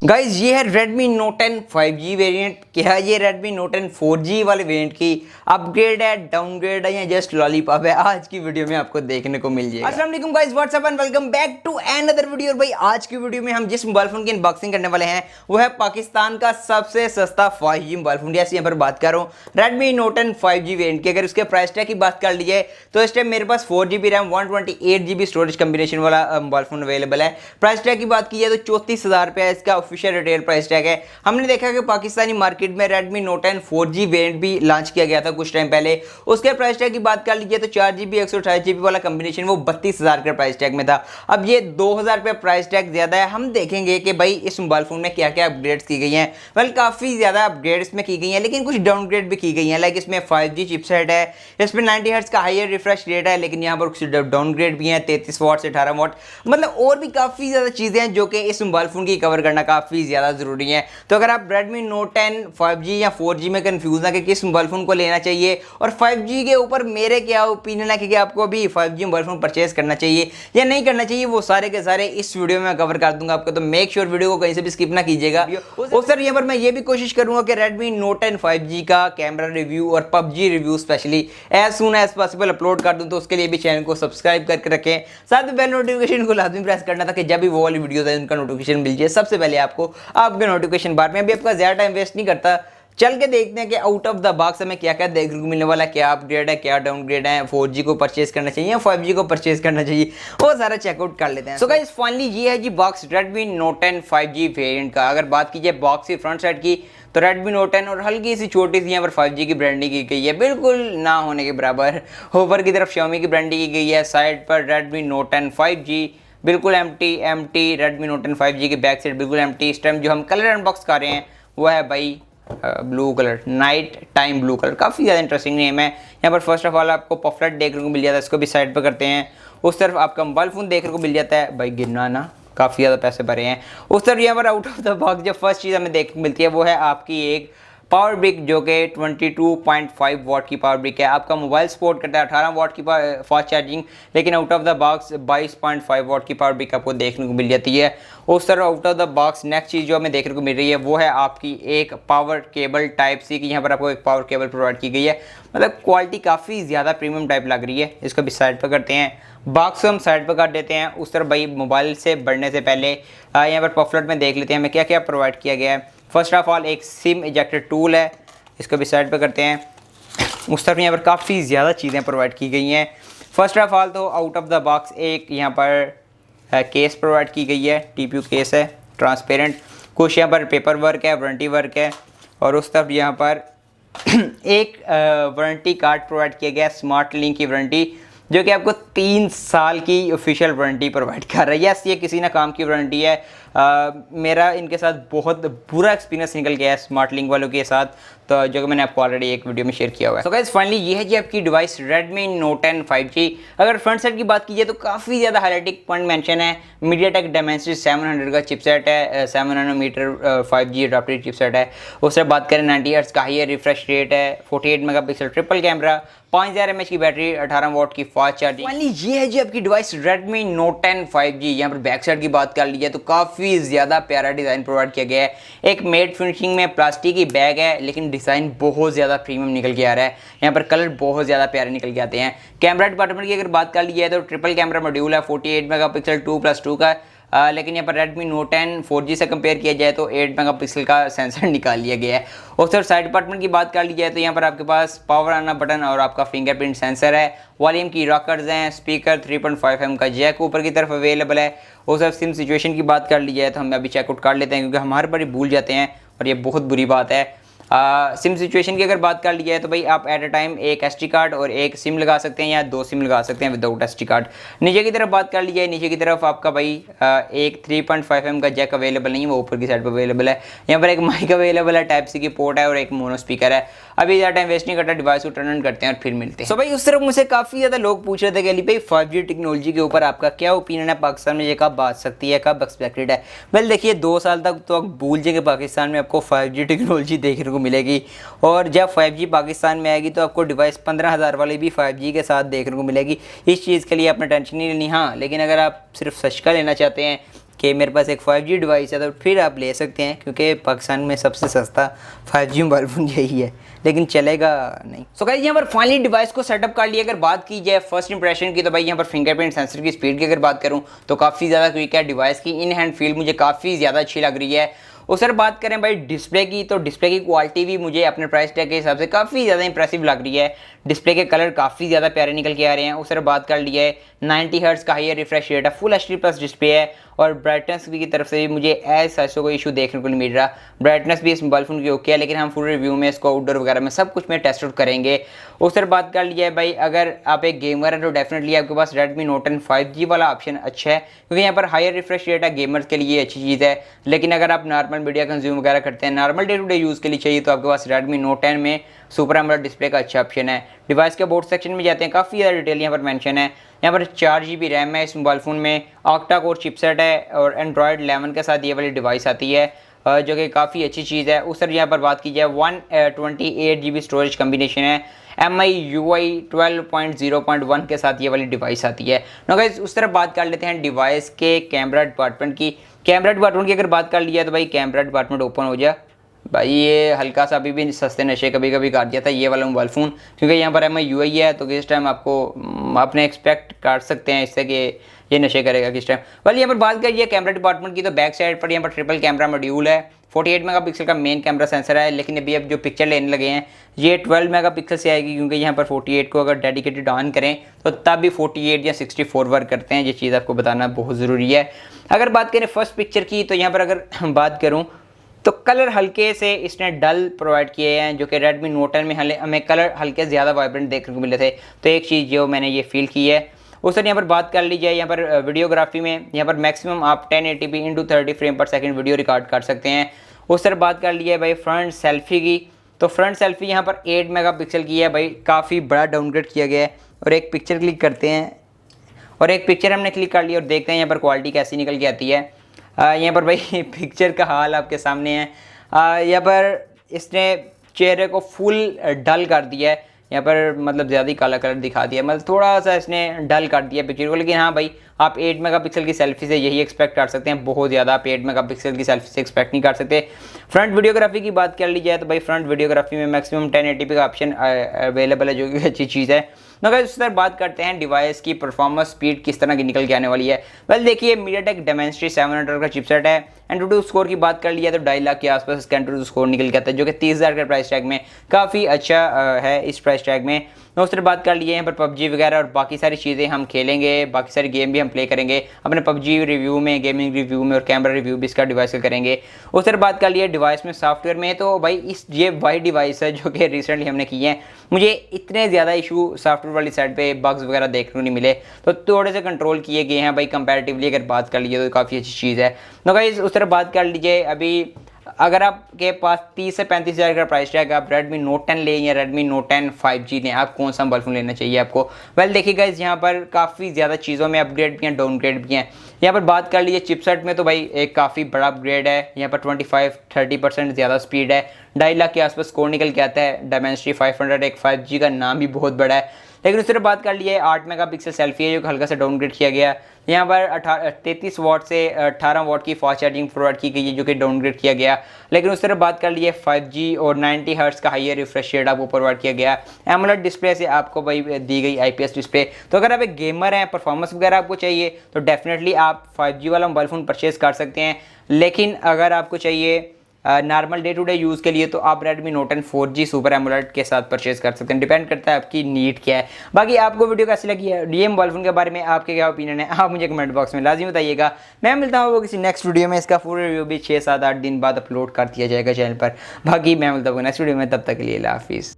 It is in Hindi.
गाइज ये है Redmi Note 10 5G वेरिएंट। क्या ये Redmi Note 10 4G वाले वेरिएंट की अपग्रेड है, डाउनग्रेड है या जस्ट लॉलीपॉप है, आज की वीडियो में आपको देखने को मिल जाएगा। अस्सलाम वालेकुम guys, what's up and welcome back to another video. और भाई आज की वीडियो में हम जिस मोबाइल फोन की अनबॉक्सिंग करने वाले हैं वो है पाकिस्तान का सबसे सस्ता 5G मोबाइल फोन। यहाँ पर बात कर रहा हूँ Redmi Note 10 5G वेरिएंट की। अगर उसके प्राइस टैग की बात कर ली जाए तो इस टाइम मेरे पास 4GB RAM 128GB storage combination वाला मोबाइल फोन अवेलेबल है। प्राइस टैग की बात की जाए तो 34,000 रुपया इसका ऑफिशियल रिटेल प्राइस टैग है। हमने देखा कि पाकिस्तानी मार्केट में Redmi Note 10 4G वेरिएंट भी लॉन्च किया गया था कुछ टाइम पहले। उसके प्राइस टैग की बात कर लीजिए तो 4GB 128GB वाला कॉम्बिनेशन वो 32,000 के प्राइस टैग में था। अब ये 2,000 रुपये प्राइस टैग ज्यादा है। हम देखेंगे कि भाई इस मोबाइल फोन में क्या क्या अपग्रेड्स की गई हैं। वेल काफी ज्यादा अपग्रेड्स में की गई हैं, लेकिन कुछ डाउनग्रेड भी की गई हैं। लाइक इसमें 5G चिपसेट है, इसमें 90 हर्ट्ज का हायर रिफ्रेश रेट है, लेकिन यहाँ पर कुछ डाउनग्रेड भी हैं 33 वाट से 18 वाट। मतलब और भी काफी ज्यादा चीजें हैं जो कि इस मोबाइल फोन की कवर करना काफी ज्यादा जरूरी है। तो अगर आप Redmi Note 10 5G या 4G में कंफ्यूज है कि किस मोबाइल फोन को लेना चाहिए और 5G के ऊपर मेरे क्या ओपिनियन है कि आपको अभी 5G मोबाइल फोन परचेज करना चाहिए या नहीं करना चाहिए, वो सारे के सारे इस वीडियो में कवर कर दूंगा आपको। तो मेक श्योर वीडियो को कहीं से भी स्किप ना कीजिएगा। और सर यहाँ पर मैं ये भी कोशिश करूंगा कि Redmi Note 10 5G का कैमरा रिव्यू और PUBG review specially as soon as possible upload कर दूं। तो उसके लिए भी चैनल को सब्सक्राइब करके रखें, साथ में बेल नोटिफिकेशन को लाजमी प्रेस करना था कि जब भी वो वाली वीडियोस है उनका नोटिफिकेशन मिल जाए सबसे पहले आपको आपके नोटिफिकेशन बार में। अभी आपका ज्यादा टाइम वेस्ट नहीं करता, चल के देखते हैं कि आउट ऑफ द बॉक्स हमें क्या क्या देखने को मिलने वाला है, क्या अपग्रेड है, क्या डाउनग्रेड है, 4G को परचेज करना चाहिए या 5G को परचेज करना चाहिए, वो सारा चेकआउट कर लेते हैं। सो गाइस फाइनली ये है जी box Redmi Note 10 5G variant का। अगर बात कीजिए बॉक्स की फ्रंट साइड की तो Redmi Note 10 और हल्की सी छोटी सी यहाँ पर 5G की ब्रांडिंग की गई है, बिल्कुल ना होने के बराबर। ऊपर की तरफ Xiaomi की ब्रांडिंग की गई है, साइड पर Redmi Note 10 5G बिल्कुल एम्प्टी Redmi Note 10 5G की बैक साइड बिल्कुल एम्प्टी। इस टाइम जो हम कलर अनबॉक्स कर रहे हैं वो है भाई blue colour, night time blue colour. काफ़ी ज़्यादा इंटरेस्टिंग नेम है। यहाँ पर फर्स्ट ऑफ ऑल आपको पॉपलेट देखने को मिल जाता है, इसको भी साइड पर करते हैं। उस तरफ आपका मोबाइल फ़ोन देखने को मिल जाता है, भाई गिरना ना, काफ़ी ज़्यादा पैसे भरे हैं। उस तरफ यहाँ पर आउट ऑफ द बॉक्स जो फर्स्ट चीज़ हमें देखने को मिलती है वो है आपकी एक पावर ब्रिक जो कि 22.5 वाट की पावर ब्रिक है। आपका मोबाइल सपोर्ट करता है 18 वाट की फास्ट चार्जिंग, लेकिन आउट ऑफ द बॉक्स 22.5 वाट की पावर ब्रिक आपको देखने को मिल जाती है। उस तरह out of the box next चीज़ जो हमें देखने को मिल रही है वो है आपकी एक पावर केबल टाइप सी की। यहाँ पर आपको एक पावर केबल प्रोवाइड की गई है, मतलब क्वालिटी काफ़ी ज़्यादा प्रीमियम टाइप लग रही है। इसको भी साइड पर करते हैं, बॉक्स हम साइड पर कर देते हैं। उस तरह भाई मोबाइल से बढ़ने से पहले यहाँ पर पॉपलेट में देख लेते हैं हमें क्या क्या प्रोवाइड किया गया है। फर्स्ट ऑफ ऑल एक सिम इजेक्टर टूल है, इसको भी साइड पे करते हैं। उस तरफ यहाँ पर काफ़ी ज़्यादा चीज़ें प्रोवाइड की गई हैं। फर्स्ट ऑफ ऑल तो आउट ऑफ द बॉक्स एक यहाँ पर केस प्रोवाइड की गई है, TPU केस है ट्रांसपेरेंट। कुछ यहाँ पर पेपर वर्क है, वारंटी वर्क है। और उस तरफ यहाँ पर एक वारंटी कार्ड प्रोवाइड किया गया, स्मार्ट लिंक की वारंटी, जो कि आपको 3 साल की ऑफिशियल वारंटी प्रोवाइड कर रहा है। यस, ये किसी ना काम की वारंटी है। मेरा इनके साथ बहुत बुरा एक्सपीरियंस निकल गया है स्मार्ट लिंक वालों के साथ, तो जो कि मैंने आपको ऑलरेडी एक वीडियो में शेयर किया हुआ है। सो गाइस फाइनली ये है जी आपकी डिवाइस Redmi Note 10 5G। अगर फ्रंट साइड की बात कीजिए तो काफ़ी ज़्यादा हाईलाइटिंग पॉइंट मेंशन है। MediaTek Dimensity 700 का चिपसेट है, 7 नैनोमीटर 5G अडॉप्टेड चिपसेट है। उससे बात करें 90 हर्ट्ज का हायर रिफ्रेश रेट है, 48 मेगापिक्सल ट्रिपल कैमरा, 5000 mAh की बैटरी, 18 वाट की फास्ट चार्जिंग। फाइनली ये है जी आपकी डिवाइस Redmi Note 10 5G। यहाँ पर बैक साइड की बात कर लीजिए तो काफ़ी ज़्यादा प्यारा डिज़ाइन प्रोवाइड किया गया है। एक मेट फिनिशिंग में प्लास्टिक की बैग है, लेकिन डिज़ाइन बहुत ज़्यादा प्रीमियम निकल के आ रहा है। यहाँ पर कलर बहुत ज़्यादा प्यारे निकल के आते हैं। कैमरा डिपार्टमेंट की अगर बात कर ली जाए तो ट्रिपल कैमरा मॉड्यूल है 48 मेगापिक्सल 2+2 का। लेकिन यहाँ पर Redmi Note 10 4G से कंपेयर किया जाए तो 8 मेगापिक्सल का सेंसर निकाल लिया गया है। और सर साइड डिपार्टमेंट की बात कर ली जाए तो यहाँ पर आपके पास पावर आना बटन और आपका फिंगरप्रिंट सेंसर है। वॉल्यूम की रॉकर्स हैं, स्पीकर 3.5mm का जैक ऊपर की तरफ अवेलेबल है। और सर सिम सिचुएशन की बात कर ली जाए तो हम अभी चेकआउट कर लेते हैं, क्योंकि हम हर बार भूल जाते हैं और ये बहुत बुरी बात है। सिम सिचुएशन की अगर बात कर ली जाए तो भाई आप एट अ टाइम एक SD कार्ड और एक सिम लगा सकते हैं या 2 सिम लगा सकते हैं विदाउट SD कार्ड। नीचे की तरफ बात कर ली जाए, नीचे की तरफ आपका भाई एक 3.5mm का जैक अवेलेबल नहीं है, वो ऊपर की साइड पर अवेलेबल है। यहाँ पर एक माइक अवेलेबल है, टाइप C की पोर्ट है और एक मोनो स्पीकर है। अभी ज़्यादा टाइम वेस्ट नहीं करता, डिवाइस को टर्न ऑन करते हैं और फिर मिलते हैं। सो भाई उस तरफ मुझसे काफ़ी ज़्यादा लोग पूछ रहे थे कि अली भाई 5G टेक्नोलॉजी के ऊपर आपका क्या ओपिनियन है, पाकिस्तान में ये कब बात सकती है, कब एक्सपेक्टेड है। वेल देखिए 2 साल तक तो आप भूल जाएंगे पाकिस्तान में आपको 5G टेक्नोलॉजी देखने को मिलेगी, और जब 5G पाकिस्तान में आएगी तो आपको डिवाइस 15,000 वाली भी 5G के साथ देखने को मिलेगी। इस चीज़ के लिए आपने टेंशन नहीं लेनी। हाँ, लेकिन अगर आप सिर्फ सच का लेना चाहते हैं कि मेरे पास एक 5G डिवाइस है तो फिर आप ले सकते हैं, क्योंकि पाकिस्तान में सबसे सस्ता 5G मोबाइल फ़ोन यही है, लेकिन चलेगा नहीं। सो गाइस यहाँ पर फाइनली डिवाइस को सेटअप कर लिया। अगर बात की जाए फर्स्ट इंप्रेशन की तो भाई यहाँ पर फिंगरप्रिंट सेंसर की स्पीड की अगर बात करूँ तो काफ़ी ज़्यादा क्विक है। डिवाइस की इन हैंड फील मुझे काफ़ी ज़्यादा अच्छी लग रही है। और सर बात करें भाई डिस्प्ले की, तो डिस्प्ले की क्वालिटी भी मुझे अपने प्राइस टैग के हिसाब से काफ़ी ज़्यादा इंप्रेसिव लग रही है। डिस्प्ले के कलर काफ़ी ज़्यादा प्यारे निकल के आ रहे हैं। उस सर बात कर लिया है 90 हर्ट्ज़ का हाई रिफ्रेश रेट है, फुल एचडी प्लस डिस्प्ले है। और ब्राइटनेस की तरफ से भी मुझे ऐसा कोई इशू देखने को नहीं मिल रहा। ब्राइटनेस भी इस मोबाइल फ़ोन की ओके है, लेकिन हम फुल रिव्यू में इसको आउटडोर वगैरह में सब कुछ में टेस्ट आउट करेंगे। उस सर बात कर लिया है भाई अगर आप एक गेमर हैं तो डेफिनेटली आपके पास Redmi Note 10 5G वाला ऑप्शन अच्छा है, क्योंकि यहाँ पर हायर रिफ्रेश रेट है, गेमर्स के लिए अच्छी चीज़ है। लेकिन अगर आप नॉर्मल मीडिया कंज्यूम वगैरह करते हैं, normal day to day use के लिए चाहिए, तो आपके पास Redmi Note 10 में सुपर एमोलेड डिस्प्ले का अच्छा ऑप्शन है। डिवाइस के बोर्ड सेक्शन में जाते हैं, काफ़ी ज़्यादा डिटेल यहाँ पर मेंशन है। यहाँ पर 4GB रैम है इस मोबाइल फ़ोन में, ऑक्टा कोर चिपसेट है और Android 11 के साथ ये वाली डिवाइस आती है, जो कि काफ़ी अच्छी चीज़ है। उस तरह यहाँ पर बात की जाए 128GB स्टोरेज कम्बिनेशन है, MIUI 12.0.1 के साथ ये वाली डिवाइस आती है। ना गाइस उस तरह बात कर लेते हैं डिवाइस के कैमरा डिपार्टमेंट की। कैमरा डिपार्टमेंट की अगर बात कर लिया तो भाई कैमरा डिपार्टमेंट ओपन हो जाए। भाई ये हल्का सा अभी भी सस्ते नशे कभी कभी कर दिया था ये वाला मोबाइल फ़ोन, क्योंकि यहाँ पर MIUI है, तो किस टाइम आपको अपने एक्सपेक्ट कर सकते हैं इससे कि ये नशे करेगा किस टाइम। वाली यहाँ पर बात करिए कैमरा डिपार्टमेंट की, तो बैक साइड पर यहाँ पर ट्रिपल कैमरा मॉड्यूल है। 48 मेगापिक्सल का मेन कैमरा सेंसर है, लेकिन अभी अब जो पिक्चर लेने लगे हैं ये 12 मेगापिक्सल से आएगी, क्योंकि यहाँ पर 48 को अगर डेडिकेटेड ऑन करें तो तब भी 48 या 64 वर्क करते हैं। ये चीज़ आपको बताना बहुत ज़रूरी है। अगर बात करें फर्स्ट पिक्चर की, तो यहाँ पर अगर बात करूँ तो कलर हल्के से इसने डल प्रोवाइड किए हैं, जो कि Redmi Note 10 में हमें कलर हल्के ज़्यादा वाइब्रेंट देखने को मिले थे। तो एक चीज़ जो मैंने ये फील की है। उस तरह यहाँ पर बात कर ली जाए यहाँ पर वीडियोग्राफी में, यहाँ पर मैक्सिमम आप 1080p × 30 फ्रेम पर सेकंड वीडियो रिकॉर्ड कर सकते हैं। उस तरह बात कर ली है भाई फ्रंट सेल्फी की, तो फ्रंट सेल्फी यहाँ पर 8 मेगापिक्सल की है भाई, काफ़ी बड़ा डाउनग्रेड किया गया है। और एक पिक्चर क्लिक करते हैं, और एक पिक्चर हमने क्लिक कर लिया और देखते हैं यहाँ पर क्वालिटी कैसी निकल के आती है। यहाँ पर भाई पिक्चर का हाल आपके सामने है। यहाँ पर इसने चेहरे को फुल डल कर दिया है, यहाँ पर मतलब ज़्यादा ही काला कलर दिखा दिया, मतलब थोड़ा सा इसने डल कर दिया पिक्चर को। लेकिन हाँ भाई आप 8 मेगापिक्सल की सेल्फी से यही एक्सपेक्ट कर सकते हैं, बहुत ज़्यादा आप 8 मेगापिक्सल की सेल्फी से एक्सपेक्ट नहीं कर सकते। फ्रंट वीडियोग्राफी की बात कर ली जाए तो भाई फ्रंट वीडियोग्राफी में मैक्सिमम 1080p का ऑप्शन अवेलेबल है, जो कि अच्छी चीज़ है। अगर इस तरह बात करते हैं डिवाइस की परफॉर्मेंस स्पीड किस तरह की निकल के आने वाली है, वेल देखिए MediaTek Dimensity 700 का चिपसेट है। एंटूटू स्कोर की बात कर लिया तो 2.5 लाख के आसपास इसका एंटूटू स्कोर निकल के आता है, जो कि 30,000 के प्राइस टैग में काफ़ी अच्छा है इस प्राइस टैग में। उस तरह बात कर लिए यहाँ पर PUBG वगैरह और बाकी सारी चीज़ें हम खेलेंगे, बाकी सारी गेम भी हम प्ले करेंगे अपने PUBG रिव्यू में, गेमिंग रिव्यू में और कैमरा रिव्यू भी इसका डिवाइस का करेंगे। उस तरह बात कर लिए डिवाइस में सॉफ्टवेयर में, तो भाई ये वाई डिवाइस है जो कि रिसेंटली हमने किए हैं, मुझे इतने ज़्यादा इशू सॉफ्टवेयर वाली साइड पे बग्स वगैरह देखने को नहीं मिले, तो थोड़े से कंट्रोल किए गए हैं भाई कंपैरेटिवली अगर बात कर लीजिए तो काफ़ी अच्छी चीज़ है। तो गाइस उस तरह बात कर लीजिए अभी अगर आपके पास 30 से 35,000 का प्राइस टैग, आप Redmi Note 10 लें या Redmi Note 10 5G लें, आप कौन सा मोबाइल फ़ोन लेना चाहिए आपको। वेल देखिए गाइस यहाँ पर काफ़ी ज़्यादा चीज़ों में अपग्रेड भी हैं, डाउनग्रेड भी हैं। यहाँ पर बात कर लीजिए चिपसेट में, तो भाई एक काफ़ी बड़ा अपग्रेड है, यहाँ पर 25-30% ज़्यादा स्पीड है, 2.5 लाख के आसपास स्कोर निकल के आता है। Dimensity 500 एक 5G का नाम भी बहुत बड़ा है। लेकिन उस तरह बात कर लिए 8 मेगापिक्सल सेल्फी है, जो कि हल्का सा डाउनग्रेड किया गया। यहाँ पर 33 वाट से 18 वाट की फास्ट चार्जिंग प्रोवाइड की गई है, जो कि डाउनग्रेड किया गया। लेकिन उस तरह बात कर लिए 5G और 90 हर्ट्ज़ का हाइयर रिफ्रेश रेट आपको प्रोवाइड किया गया। एमोलेड डिस्प्ले से आपको भाई दी गई IPS डिस्प्ले। तो अगर आप एक गेमर हैं, परफॉर्मेंस वगैरह आपको चाहिए, तो डेफिनेटली आप 5G वाला मोबाइल फ़ोन परचेज़ कर सकते हैं। लेकिन अगर आपको चाहिए normal day to day use के लिए, तो आप Redmi Note 10 4G super AMOLED के साथ परचेज कर सकते हैं। डिपेंड करता है आपकी नीड क्या है। बाकी आपको वीडियो कैसी लगी है, ये मोबाइल फ़ोन के बारे में आपके क्या ओपिनियन है, आप मुझे कमेंट बॉक्स में लाजमी बताइएगा। मैं मिलता हूँ किसी नेक्स्ट वीडियो में, इसका फुल रिव्यू भी 6-7-8 दिन बाद अपलोड कर दिया जाएगा चैनल पर। बाकी मैं मिलता हूँ नेक्स्ट वीडियो में, तब तक के लिए अल्लाह हाफिज़।